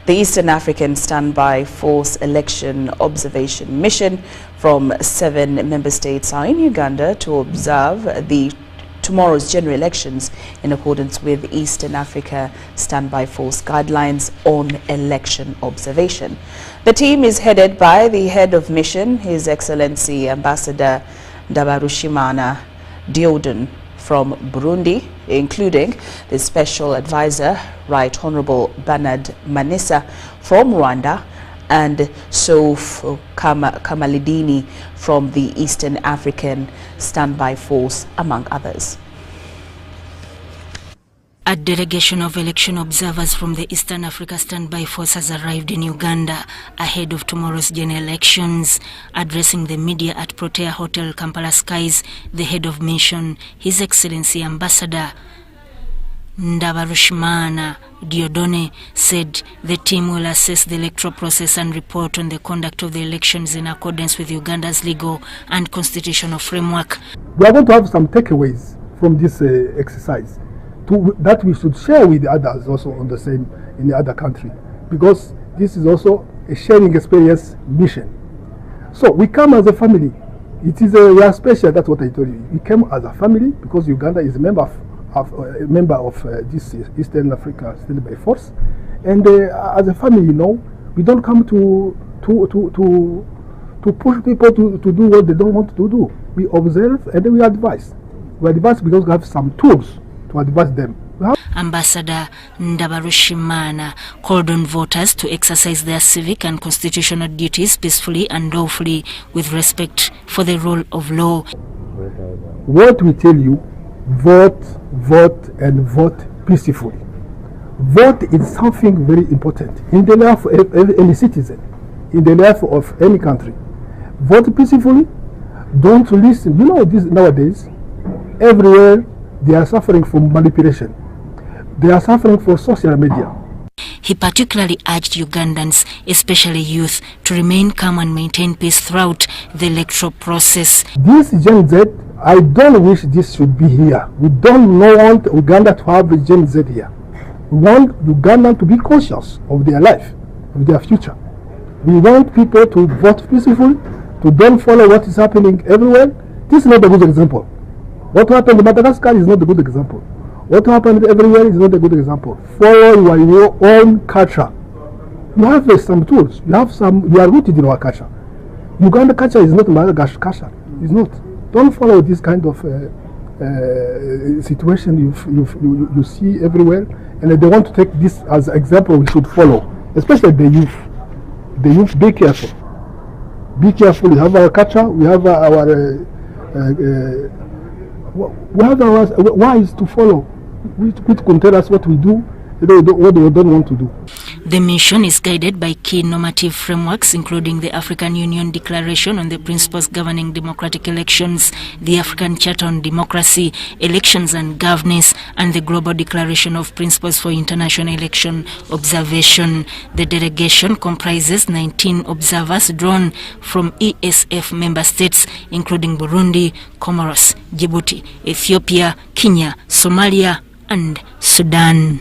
The Eastern African Standby Force Election Observation Mission from 7 member states are in Uganda to observe tomorrow's general elections in accordance with Eastern Africa Standby Force guidelines on election observation. The team is headed by the head of mission, His Excellency Ambassador Ndabarushimana Dieudonne from Burundi, including the Special Advisor, Rt.Hon.Benard Manisa from Rwanda, and Souef Kamalidini from the Eastern African Standby Force, among others. A delegation of election observers from the Eastern Africa Standby Force has arrived in Uganda ahead of tomorrow's general elections. Addressing the media at Protea Hotel, Kampala Skies, the head of mission, His Excellency Ambassador Ndabarushimana Dieudonne, said the team will assess the electoral process and report on the conduct of the elections in accordance with Uganda's legal and constitutional framework. We are going to have some takeaways from this exercise that we should share with others also on the same in the other country, because this is also a sharing experience mission. So we come as a family. It is we are special. That's what I told you. We came as a family because Uganda is a member of this Eastern Africa Standby Force, and as a family, you know, we don't come to push people to do what they don't want to do. We observe and then we advise. We advise because we have some tools to advise them. Ambassador Ndabarushimana called on voters to exercise their civic and constitutional duties peacefully and lawfully with respect for the rule of law. What we tell you, vote, and vote peacefully. Vote is something very important in the life of any citizen, in the life of any country. Vote peacefully. Don't listen. You know, this nowadays, everywhere they are suffering from manipulation. They are suffering for social media. He particularly urged Ugandans, especially youth, to remain calm and maintain peace throughout the electoral process. This Gen Z, I don't wish this should be here. We don't want Uganda to have a Gen Z here. We want Uganda to be conscious of their life, of their future. We want people to vote peacefully, to don't follow what is happening everywhere. This is not a good example. What happened in Madagascar is not a good example. What happened everywhere is not a good example. Follow your own culture. You have some tools. You are rooted in our culture. Uganda culture is not Madagascar culture. It's not. Don't follow this kind of situation you see everywhere. And they want to take this as an example we should follow, especially the youth. The youth, be careful. Be careful. We have our culture. We have our wise to follow, which can tell us what we do, what we don't want to do. The mission is guided by key normative frameworks, including the African Union Declaration on the Principles Governing Democratic Elections, the African Charter on Democracy, Elections and Governance, and the Global Declaration of Principles for International Election Observation. The delegation comprises 19 observers drawn from ESF member states, including Burundi, Comoros, Djibouti, Ethiopia, Kenya, Somalia, and Sudan.